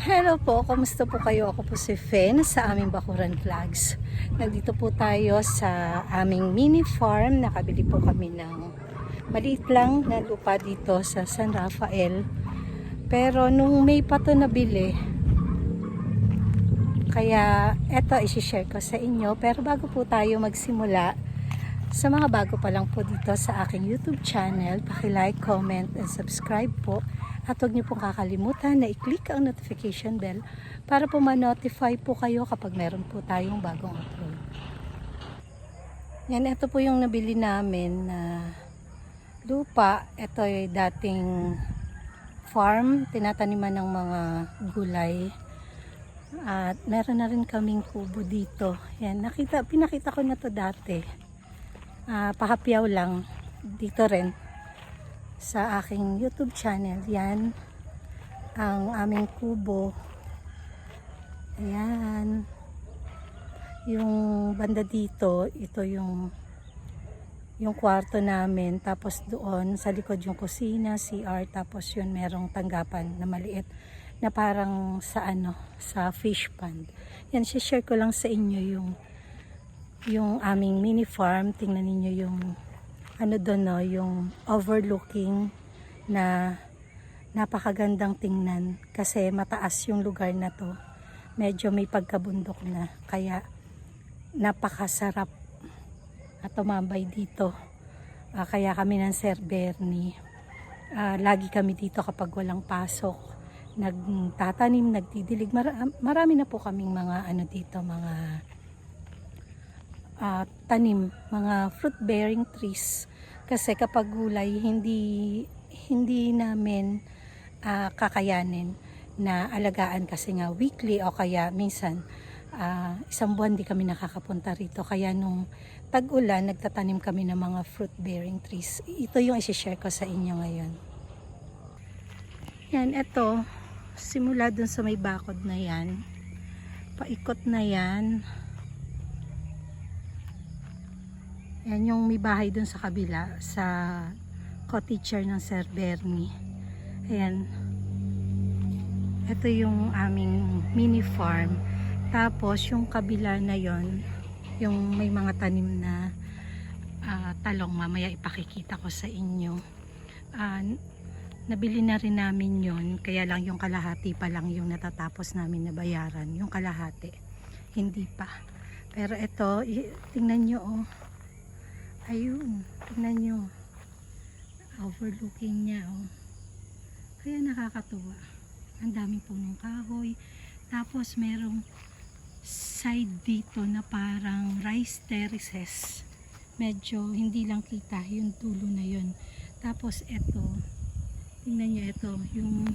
Hello po, kamusta po kayo? Ako po si Fen sa aming Bakuran Vlogs. Nandito po tayo sa aming mini farm. Nakabili po kami ng maliit lang na lupa dito sa San Rafael. Pero nung May pa ito nabili, kaya eto isi-share ko sa inyo. Pero bago po tayo magsimula, sa mga bago pa lang po dito sa aking YouTube channel, paki-like, comment, and subscribe po. At huwag niyo pong kakalimutan na i-click ang notification bell para po ma-notify po kayo kapag meron po tayong bagong upload. Yan, ito po yung nabili namin na lupa. Ito ay dating farm, tinataniman ng mga gulay. At meron na rin kaming kubo dito. Yan, pinakita ko na to dati. Pahapyaw lang dito rin sa aking YouTube channel. Yan ang aming kubo. Ayan, yung banda dito, ito yung kwarto namin, tapos doon sa likod yung kusina, CR, tapos yun merong tanggapan na maliit na parang sa fish pond. Yan, share ko lang sa inyo yung aming mini farm. Tingnan niyo yung doon, no, yung overlooking na napakagandang tingnan kasi mataas yung lugar na to. Medyo may pagkabundok na, kaya napakasarap at tumambay dito. Kaya kami ng Sir Bernie, lagi kami dito kapag walang pasok, nagtatanim, nagdidilig. Marami na po kaming mga dito, mga tanim, mga fruit bearing trees, kasi kapag gulay hindi namin kakayanin na alagaan, kasi nga weekly o kaya minsan isang buwan di kami nakakapunta rito. Kaya nung tag-ulan nagtatanim kami ng mga fruit bearing trees. Ito yung i-share ko sa inyo ngayon. Yan, ito simula dun sa may bakod na yan, paikot na yan. Yan yung may bahay dun sa kabila, sa cottager ng Sir Bernie. Ayan. Ito yung aming mini farm. Tapos yung kabila na yon, yung may mga tanim na talong, mamaya ipakikita ko sa inyo. Nabili na rin namin yon, kaya lang yung kalahati pa lang yung natatapos namin na bayaran. Yung kalahati, hindi pa. Pero ito, tingnan nyo, oh. Ayun, tingnan nyo, overlooking niya, oh. Kaya nakakatuwa. Ang daming punong kahoy. Tapos merong side dito na parang rice terraces. Medyo hindi lang kita yung dulo na yun. Tapos eto, tingnan nyo, ito yung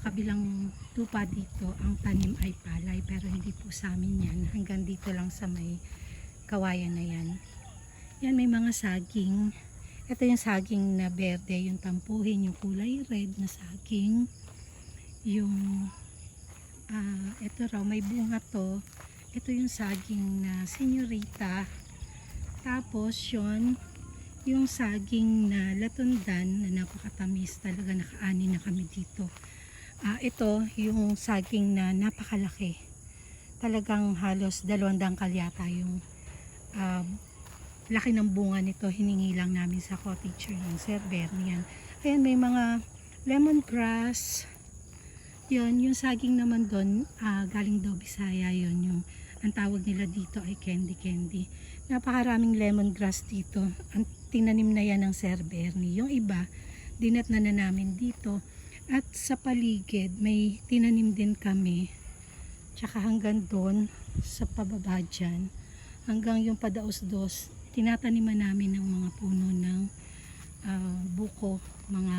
kabilang lupa dito, ang tanim ay palay, pero hindi po sa amin yan. Hanggang dito lang sa may kawayan na yan. Yan, may mga saging. Ito yung saging na berde, yung tampuhin, yung kulay red na saging. Yung ito raw, may bunga to. Ito yung saging na senyorita. Tapos yun, yung saging na latundan na napakatamis talaga, nakaani na kami dito. Ito yung saging na napakalaki. Talagang halos 200 kalyata yung laki ng bunga nito. Hiningi lang namin sa cottager ng Sir Bernie. Ayan, may mga lemongrass. Yun, yung saging naman doon, galing daw Bisaya yun. Yung, ang tawag nila dito ay candy. Napakaraming lemongrass dito. Ang tinanim na yan ng Sir Bernie. Yung iba, dinat na namin dito. At sa paligid, may tinanim din kami. Tsaka hanggang doon, sa pababa dyan, hanggang yung padaos-dos, tinataniman namin ng mga puno ng buko, mga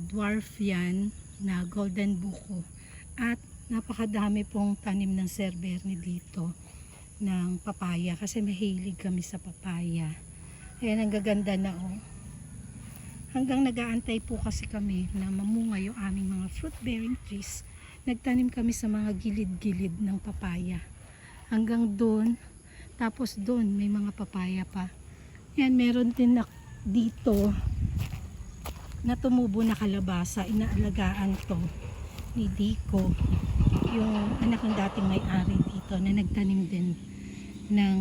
dwarf yan na golden buko. At napakadami pong tanim ng Sir Bernie dito ng papaya, kasi mahilig kami sa papaya. Ayan, ang gaganda na, oh. Hanggang nag-aantay po kasi kami na mamunga yung aming mga fruit bearing trees, nagtanim kami sa mga gilid-gilid ng papaya hanggang doon. Tapos doon may mga papaya pa. Yan, meron din dito na tumubo na kalabasa, inaalagaan to. ni Dico, yung anak ng dating may-ari dito na nagtanim din ng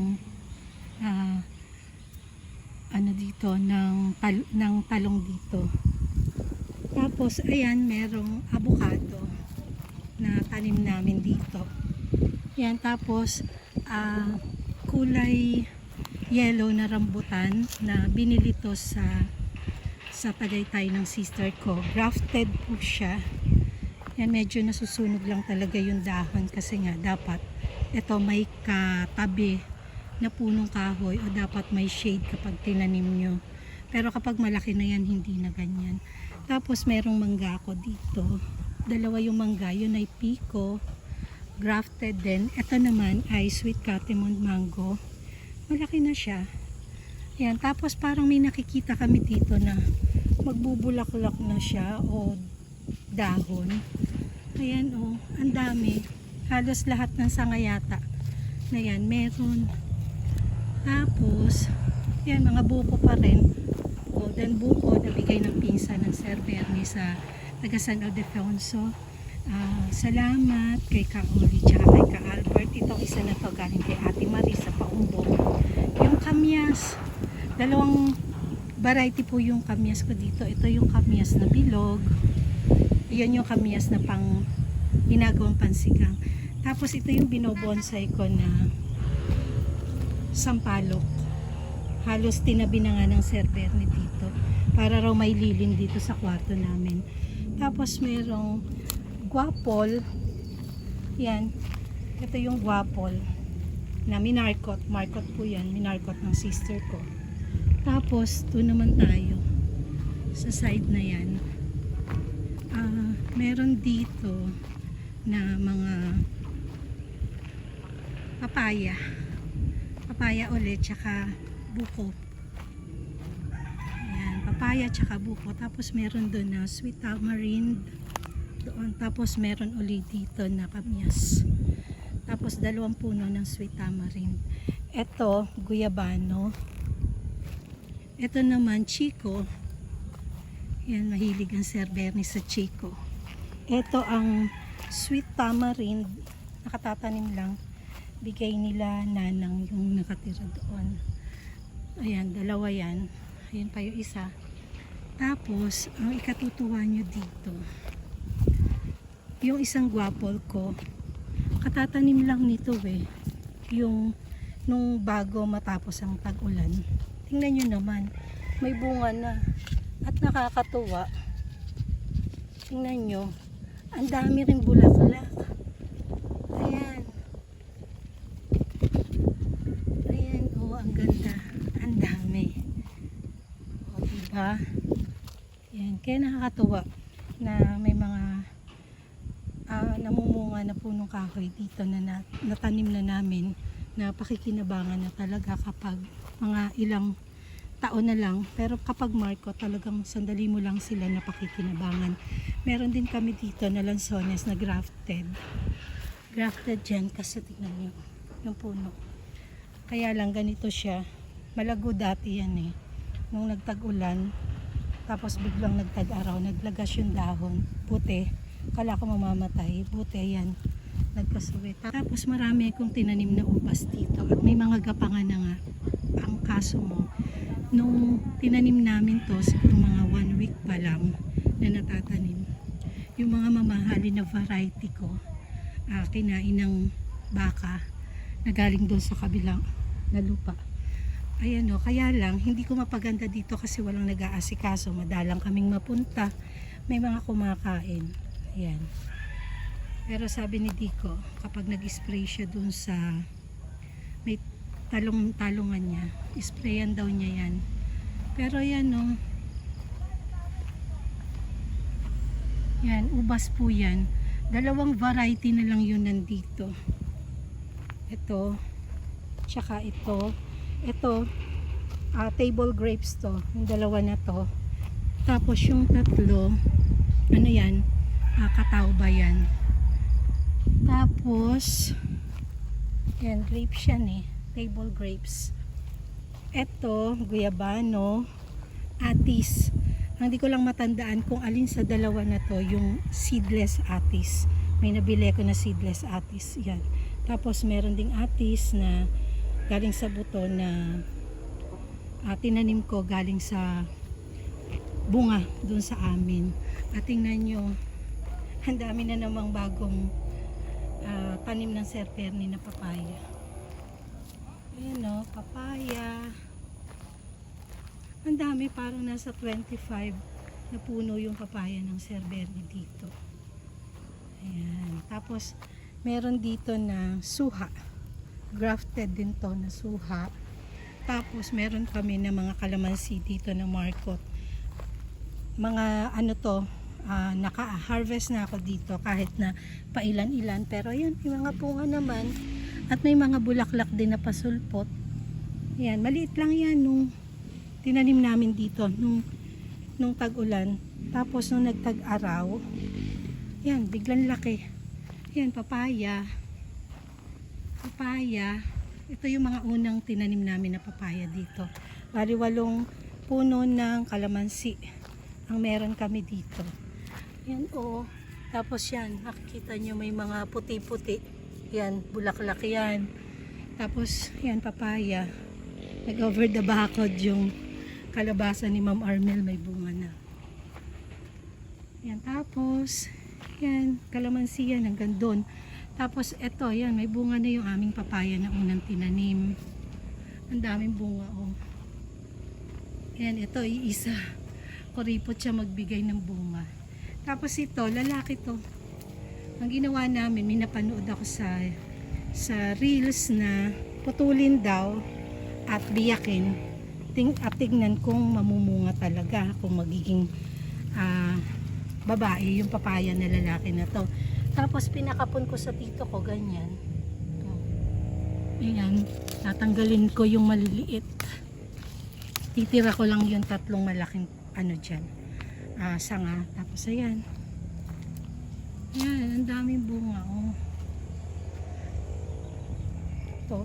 dito ng talong dito. Tapos ayan, merong avocado na tanim namin dito. Yan, tapos kulay yellow na rambutan na binili to sa Tagaytay ng sister ko. Grafted po siya. Yan, medyo nasusunog lang talaga yung dahon kasi nga dapat ito may katabi na punong kahoy o dapat may shade kapag tinanim nyo. Pero kapag malaki na yan, hindi na ganyan. Tapos merong mangga ako dito. Dalawa yung mangga, yun ay pico, grafted din. Ito naman ay sweet catamount mango. Malaki na siya. Yan, tapos parang may nakikita kami dito na magbubulaklak na siya o dahon. Ayan o, ang dami. Halos lahat ng sanga yata na yan, meron. Tapos, yan, mga buko pa rin. Golden buko na bigay ng pinsan ng Sir Bernie sa taga San Ildefonso. Salamat kay Ka Uli tsaka kay Ka Albert. Itong isa na to galing kay Ate Marie sa Paumbong. Yung kamyas, dalawang variety po yung kamyas ko dito. Ito yung kamyas na bilog. Yan yung kamyas na pang ginagawang pansigang. Tapos ito yung binobonsai ko na sampalok. Halos tinabi na nga ng Sir Bernie dito para raw may lilim dito sa kwarto namin. Tapos merong guapol. Yan. Ito yung guapol na minarkot. Markot po yan. Minarkot ng sister ko. Tapos ito naman tayo sa side na yan. Meron dito na mga papaya ulit tsaka buko. Ayan, papaya tsaka buko. Tapos meron doon na sweet tamarind doon. Tapos meron ulit dito na kamyas. Tapos dalawang puno ng sweet tamarind. Ito guyabano. Ito naman chico. Yan, mahilig ang Sir Bernie sa chico. Ito ang sweet tamarind, nakatatanim lang. Bigay nila nanang yung nakatira doon. Ayan, dalawa yan. Ayan pa yung isa. Tapos, ang ikatutuwa nyo dito, yung isang guapol ko, katatanim lang nito yung nung bago matapos ang tag-ulan. Tingnan nyo naman, may bunga na. At nakakatuwa. Tingnan nyo, ang dami rin bulaklak. Ayan. Ayan, ang ganda. Ang dami. Diba? Ayan, kaya nakakatuwa na may mga namumunga na punong kahoy dito na natanim na namin na pakikinabangan na talaga kapag mga ilang taon na lang, pero kapag marko talagang sandali mo lang sila na pakikinabangan. Meron din kami dito na lansones na grafted dyan kasi tignan nyo yung puno, kaya lang ganito siya, malago dati yan nung nagtag-ulan, tapos biglang nagtag-araw, naglagas yung dahon, puti, kala ko mamamatay, buti yan nagkasuwit. Tapos marami akong tinanim na ubas dito at may mga gapangan na nga. Ang kaso mo, nung tinanim namin to siguro mga 1 week pa lang na natatanim, yung mga mamahali na variety ko kinain ng baka na galing doon sa kabilang na lupa. Ayan kaya lang hindi ko mapaganda dito kasi walang nag-aasikaso, madalang kaming mapunta, may mga kumakain. Ayan. Pero sabi ni Dico, kapag nag-spray siya doon sa may talungan niya, sprayan daw niya yan. Pero yan yan, ubas po yan. Dalawang variety na lang yun nandito. Ito, tsaka ito. Ito, table grapes to. Yung dalawa na to. Tapos yung tatlo, ano yan? Katawba yan. Tapos, yan, grapes yan table grapes. Ito, guyabano, atis. Hindi ko lang matandaan kung alin sa dalawa na to yung seedless atis. May nabili ko na seedless atis. Yan. Tapos meron ding atis na galing sa buto na tinanim ko galing sa bunga dun sa amin. At tingnan nyo, ang dami na namang bagong tanim ng Sir Bernie na papaya. Ayan o, papaya. Ang dami, parang nasa 25 na puno yung papaya ng Sir Bernie dito. Ayan. Tapos, meron dito na suha. Grafted din to na suha. Tapos, meron kami na mga kalamansi dito na markot. Mga ano to, naka-harvest na ako dito kahit na pailan-ilan. Pero ayan, may mga bunga naman. At may mga bulaklak din na pasulpot. Ayan, maliit lang yan nung tinanim namin dito nung tag-ulan. Tapos nung nagtag-araw, yan, biglang laki. Yan, papaya. Papaya. Ito yung mga unang tinanim namin na papaya dito. Bali 8 puno ng kalamansi ang meron kami dito. Yan o. Tapos yan, makikita nyo may mga puti-puti. Yan, bulaklak yan. Tapos yan, papaya. Nag-over the backod yung kalabasa ni Ma'am Armel, may bunga na. Yan, tapos yan, kalamansi yan hanggang doon. Tapos eto, yan, may bunga na yung aming papaya na unang tinanim. Ang daming bunga, oh. Yan, ito, iisa. Kuripot siya magbigay ng bunga. Tapos ito, lalaki to. Ang ginawa namin, may napanood ako sa reels na putulin daw at biyakin. Tignan kung mamumunga talaga, kung magiging babae yung papaya na lalaki na to. Tapos pinakapon ko sa tito ko ganyan. Ayan, tatanggalin ko yung maliliit. Titira ko lang yung 3 malaking ano dyan, sanga. Tapos ayan, ayan, ang daming bunga, oh. Ito.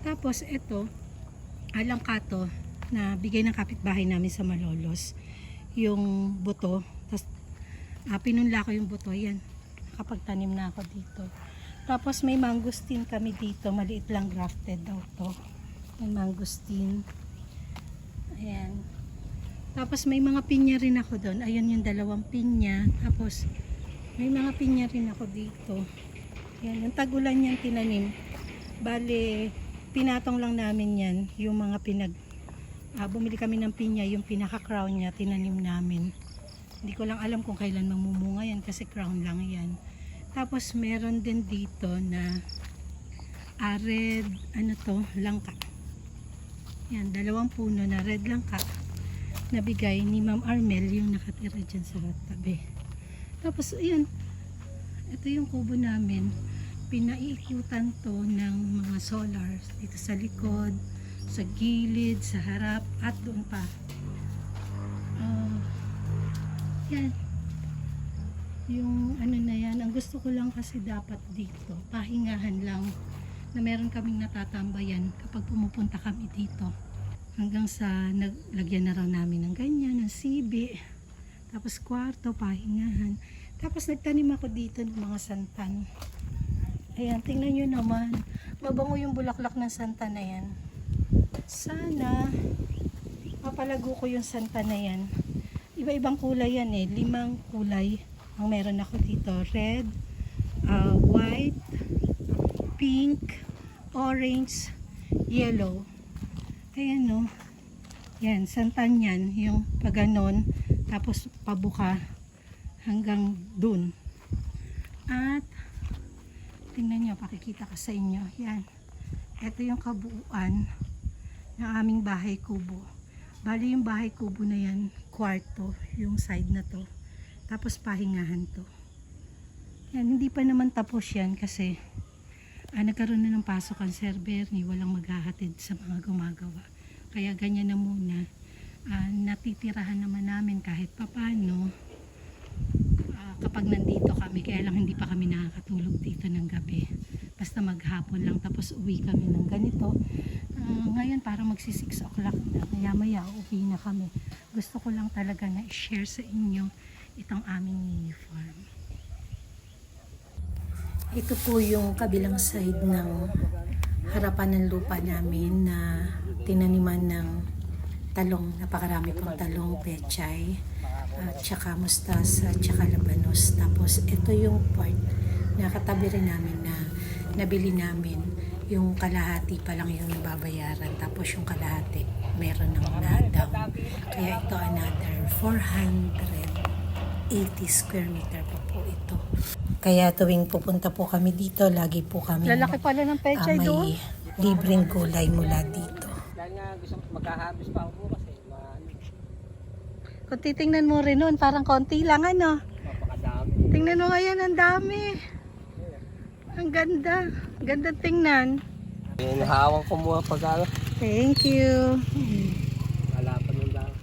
Tapos ito, alangkato na bigay ng kapitbahay namin sa Malolos, yung buto. Tapos pinunla ko yung buto. Yan, nakapagtanim na ako dito. Tapos may mangustin kami dito, maliit lang, grafted daw to. May mangustin. Ayan. Tapos may mga pinya rin ako doon. Ayun yung 2 pinya. Tapos may mga pinya rin ako dito. Yan, yung tagulan yan tinanim. Bale, pinatong lang namin yan, yung mga bumili kami ng pinya, yung pinaka-crown niya, tinanim namin. Hindi ko lang alam kung kailan mamumunga yan kasi crown lang yan. Tapos meron din dito na red, ano to, langka. Yan, 2 puno na red langka. Nabigay ni Ma'am Armel yung nakatira dyan sa tabi. Tapos, ayan, ito yung kubo namin. Pinaiikutan to ng mga solars dito sa likod, sa gilid, sa harap, at doon pa. Yan. Yung ano na yan, ang gusto ko lang kasi dapat dito, pahingahan lang na meron kaming natatambayan kapag pumupunta kami dito. Hanggang sa naglagyan na raw namin ng ganyan, ng sibi. Tapos kwarto, pahingahan. Tapos nagtanim ako dito ng mga santan. Ayan, tingnan nyo naman. Mabango yung bulaklak ng santan na yan. Sana mapalago ko yung santan na yan. Iba-ibang kulay yan eh. 5 kulay ang meron ako dito. Red, white, pink, orange, yellow. Ayan no. Yan, santan yan. Yung paganon. Tapos pabuka hanggang dun. At tingnan nyo, pakikita ko sa inyo. Yan. Ito yung kabuuan ng aming bahay kubo. Bali yung bahay kubo na yan, kwarto, yung side na to. Tapos pahingahan to. Yan, hindi pa naman tapos yan kasi nagkaroon na ng pasok ang Sir Bernie, walang maghahatid sa mga gumagawa. Kaya ganyan na muna. Natitirahan naman namin kahit papano kapag nandito kami, kaya lang hindi pa kami nakakatulog dito ng gabi. basta maghapon lang, tapos uwi kami ng ganito. Ngayon parang magsi 6 o'clock na, maya uwi na kami. Gusto ko lang talaga na i-share sa inyo itong aming mini farm. Ito po yung kabilang side ng harapan ng lupa namin na tinaniman ng talong. Napakarami pong talong, pechay, at saka mustasa, at saka labanos. Tapos ito yung part na katabi rin namin na nabili namin. Yung kalahati pa lang yung nababayaran. Tapos yung kalahati meron ng na-down. Kaya ito another 480 square meter pa po ito. Kaya tuwing pupunta po kami dito, lagi po kami Lalaki pala ng pechay doon. may libreng gulay mula dito. Dahil nga gusto magkahabis pa ako bukas eh. Kung titingnan mo rin nun, parang konti lang ano. Mapakadami. Tingnan mo ngayon, ang dami. Ang ganda. Ganda tingnan. Hinahawang ko muna pag ano. Thank you. Lalapan yung lang.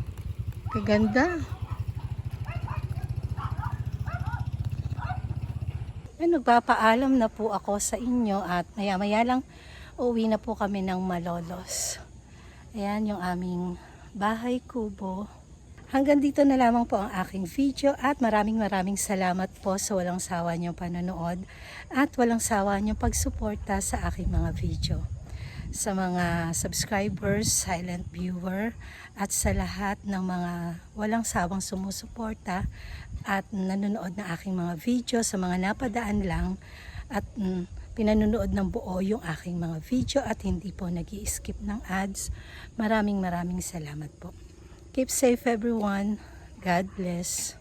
Kaganda. Nagpapaalam na po ako sa inyo at maya-maya lang uwi na po kami ng Malolos. Ayan yung aming bahay kubo. Hanggang dito na lamang po ang aking video at maraming salamat po sa walang sawa niyong panonood at walang sawa niyong pagsuporta sa aking mga video. Sa mga subscribers, silent viewer at sa lahat ng mga walang sawang sumusuporta at nanonood ng aking mga video, sa mga napadaan lang at pinanonood ng buo yung aking mga video at hindi po nag-i-skip ng ads. Maraming salamat po. Keep safe everyone. God bless.